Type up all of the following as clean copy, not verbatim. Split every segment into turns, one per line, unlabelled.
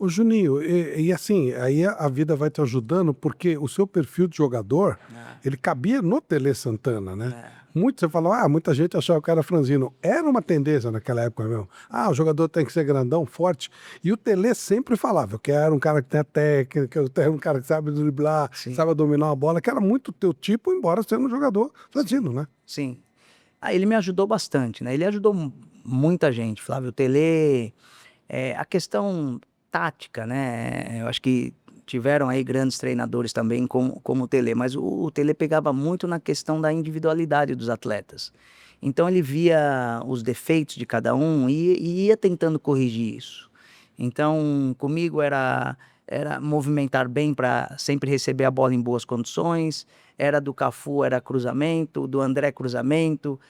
Ô Juninho, e assim, aí a vida vai te ajudando, porque o seu perfil de jogador,
É,
ele cabia no Tele Santana, né?
é.
Muito, você falou, muita gente achava que era franzino. Era uma tendência naquela época mesmo. O jogador tem que ser grandão, forte. E o Tele sempre falava, eu quero um cara que tenha técnica, eu quero um cara que sabe driblar,
Sim,
sabe dominar uma bola, que era muito teu tipo, embora sendo um jogador
sim,
franzino, né?
sim. Ah, ele me ajudou bastante, né? Ele ajudou muita gente, Flávio Tele. A questão tática, né? Eu acho que tiveram aí grandes treinadores também, como o Tele, mas o Tele pegava muito na questão da individualidade dos atletas. Então ele via os defeitos de cada um e ia tentando corrigir isso. Então, comigo era movimentar bem para sempre receber a bola em boas condições. Era do Cafu, era cruzamento, do André cruzamento.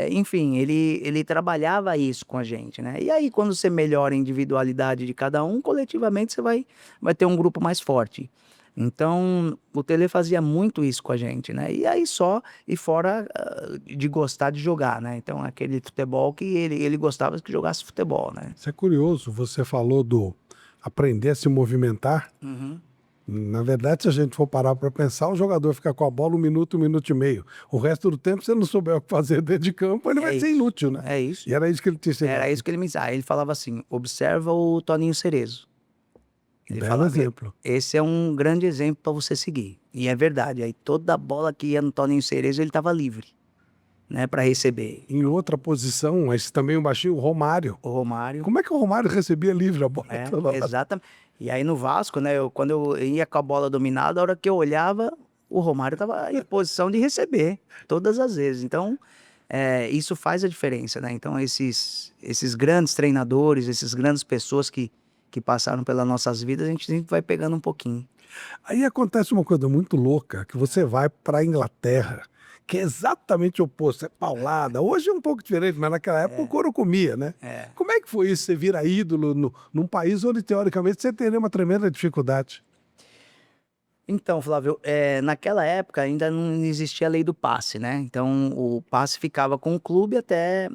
Enfim, ele trabalhava isso com a gente, né? E aí, quando você melhora a individualidade de cada um, coletivamente você vai ter um grupo mais forte. Então, o Tele fazia muito isso com a gente, né? E aí e fora de gostar de jogar, né? Então, aquele futebol que ele gostava que jogasse futebol, né?
Isso é curioso, você falou do aprender a se movimentar.
Uhum.
Na verdade, se a gente for parar para pensar, o jogador fica com a bola um minuto e meio. O resto do tempo, se ele não souber o que fazer dentro de campo, ele
É
vai ser
isso,
inútil, né?
é isso.
E era isso que ele te
Era
ensinava.
isso que ele me ensinava. Ele falava assim: observa o Toninho Cerezo. Ele
Belo
falava,
exemplo.
esse é um grande exemplo para você seguir. E é verdade. Aí toda bola que ia no Toninho Cerezo, ele estava livre, né, para receber.
Em outra posição, mas também o baixinho, o Romário.
O Romário,
Como é que o Romário recebia livre a bola toda hora?
exatamente. E aí no Vasco, né, quando eu ia com a bola dominada, a hora que eu olhava, o Romário estava em posição de receber, todas as vezes. Então, isso faz a diferença, né? Então, esses grandes treinadores, essas grandes pessoas que passaram pelas nossas vidas, a gente sempre vai pegando um pouquinho.
Aí acontece uma coisa muito louca, que você vai para a Inglaterra, que é exatamente o oposto, é paulada. Hoje é um pouco diferente, mas naquela época o couro comia, né?
É.
Como é que foi isso, você vira ídolo num país onde, teoricamente, você teria uma tremenda dificuldade?
Então, Flávio, naquela época ainda não existia a lei do passe, né? Então, o passe ficava com o clube até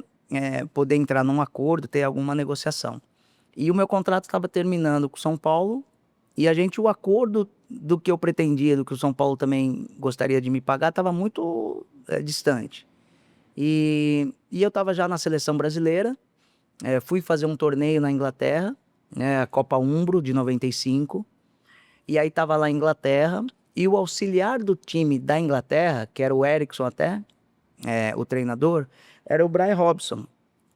poder entrar num acordo, ter alguma negociação. E o meu contrato estava terminando com o São Paulo e o acordo do que eu pretendia, do que o São Paulo também gostaria de me pagar, estava muito distante. E eu estava já na seleção brasileira, fui fazer um torneio na Inglaterra, né, a Copa Umbro de 95. E aí tava lá a Inglaterra, e o auxiliar do time da Inglaterra, que era o Erickson até, o treinador, era o Brian Robson,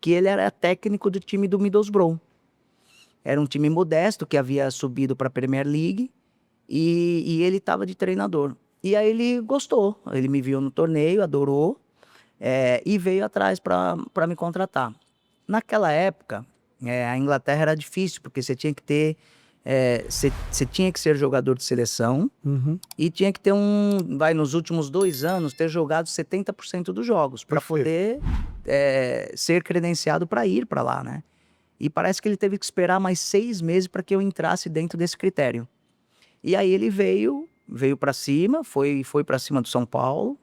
que ele era técnico do time do Middlesbrough. Era um time modesto que havia subido para a Premier League e ele estava de treinador. E aí ele gostou, ele me viu no torneio, adorou, e veio atrás para me contratar. Naquela época, a Inglaterra era difícil, porque você tinha que ter. Você tinha que ser jogador de seleção
Uhum.
e tinha que ter nos últimos 2 anos, ter jogado 70% dos jogos para
Perfeito.
poder ser credenciado para ir para lá, né? E parece que ele teve que esperar mais 6 meses para que eu entrasse dentro desse critério. E aí ele veio para cima, foi para cima do São Paulo,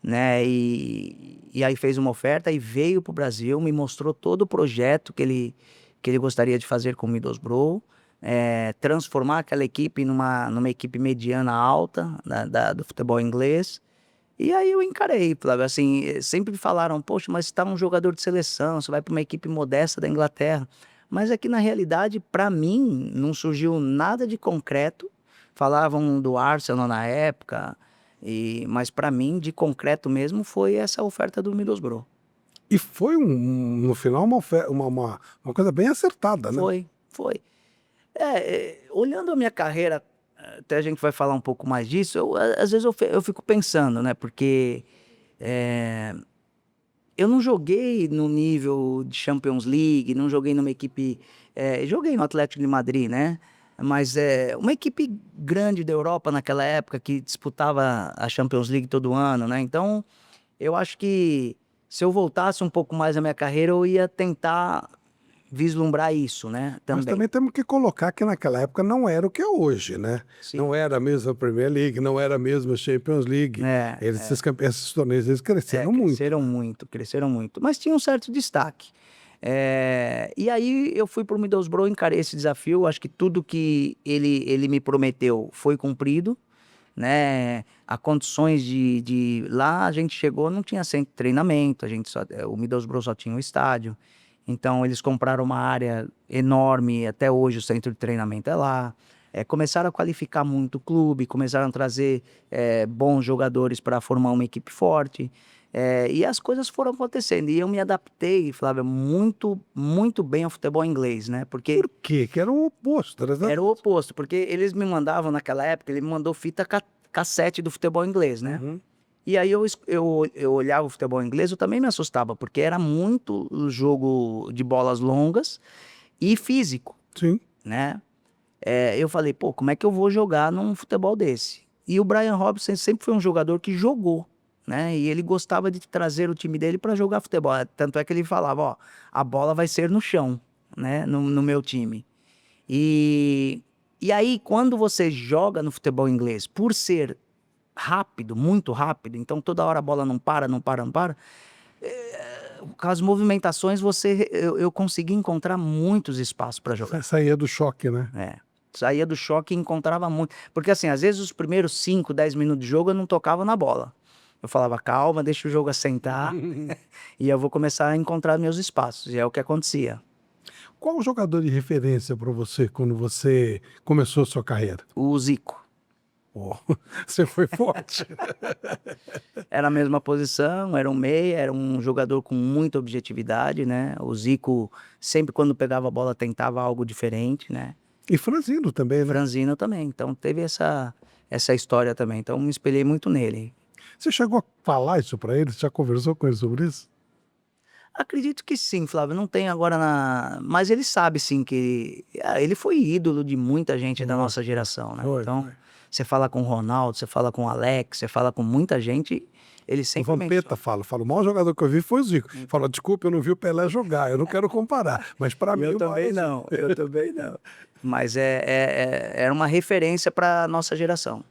né? E aí fez uma oferta e veio para o Brasil, me mostrou todo o projeto que ele gostaria de fazer com o Middlesbrough, transformar aquela equipe numa equipe mediana alta do futebol inglês. E aí eu encarei, Flávio, assim, sempre falaram, poxa, mas você tá um jogador de seleção, você vai para uma equipe modesta da Inglaterra. Mas é que na realidade, para mim, não surgiu nada de concreto. Falavam do Arsenal na época, mas para mim, de concreto mesmo, foi essa oferta do Middlesbrough.
E foi, no final, uma coisa bem acertada, né?
Foi. Olhando a minha carreira, até a gente vai falar um pouco mais disso, às vezes eu fico pensando, né? Porque é, eu não joguei no nível de Champions League, não joguei numa equipe. Joguei no Atlético de Madrid, né? Mas uma equipe grande da Europa naquela época que disputava a Champions League todo ano, né? Então, eu acho que se eu voltasse um pouco mais a minha carreira, eu ia tentar vislumbrar isso, né?
Mas
Também.
também temos que colocar que naquela época não era o que é hoje, né?
Sim.
Não era a mesma Premier League, não era a mesma Champions League. Esses torneios, eles cresceram muito.
Cresceram muito, cresceram muito. Mas tinha um certo destaque. E aí eu fui pro Middlesbrough, encarei esse desafio, acho que tudo que ele me prometeu foi cumprido, né? Há condições Lá a gente chegou, não tinha centro de treinamento, o Middlesbrough só tinha um estádio, então eles compraram uma área enorme, até hoje o centro de treinamento é lá. Começaram a qualificar muito o clube, começaram a trazer bons jogadores para formar uma equipe forte. E as coisas foram acontecendo. E eu me adaptei, Flávio, muito, muito bem ao futebol inglês, né? Porque
Por quê? Que era o oposto.
era o oposto, porque eles me mandavam naquela época, ele me mandou fita cassete do futebol inglês, né?
Uhum.
E aí eu olhava o futebol inglês, eu também me assustava, porque era muito o jogo de bolas longas e físico,
Sim.
né? Eu falei, pô, como é que eu vou jogar num futebol desse? E o Brian Robson sempre foi um jogador que jogou, né? E ele gostava de trazer o time dele para jogar futebol. Tanto é que ele falava, ó, a bola vai ser no chão, né? No meu time. E aí, quando você joga no futebol inglês, por ser rápido, muito rápido, então toda hora a bola não para, não para, não para, com as movimentações eu consegui encontrar muitos espaços para jogar.
Saía do choque, né?
Saía do choque e encontrava muito. Porque assim, às vezes os primeiros 5, 10 minutos de jogo eu não tocava na bola. Eu falava, calma, deixa o jogo assentar e eu vou começar a encontrar meus espaços. E é o que acontecia.
Qual o jogador de referência para você quando você começou a sua carreira?
O Zico.
Oh, você foi forte.
Era a mesma posição, era um meia, era um jogador com muita objetividade, né? O Zico, sempre quando pegava a bola, tentava algo diferente, né?
E franzino também, né?
Franzino também. Então teve essa história também. Então me espelhei muito nele.
Você chegou a falar isso para ele? Você já conversou com ele sobre isso?
Acredito que sim, Flávio. Não tem agora mas ele sabe sim que ele foi ídolo de muita gente da nossa geração, né?
Foi,
Então,
foi.
você fala com o Ronaldo, você fala com o Alex, você fala com muita gente, ele
O
sempre
Vampeta fala, o maior jogador que eu vi foi o Zico. Fala, desculpa, eu não vi o Pelé jogar, eu não quero comparar. Mas para mim,
Eu
o maior é
também
o Zico.
não, eu também não. Mas era uma referência para nossa geração.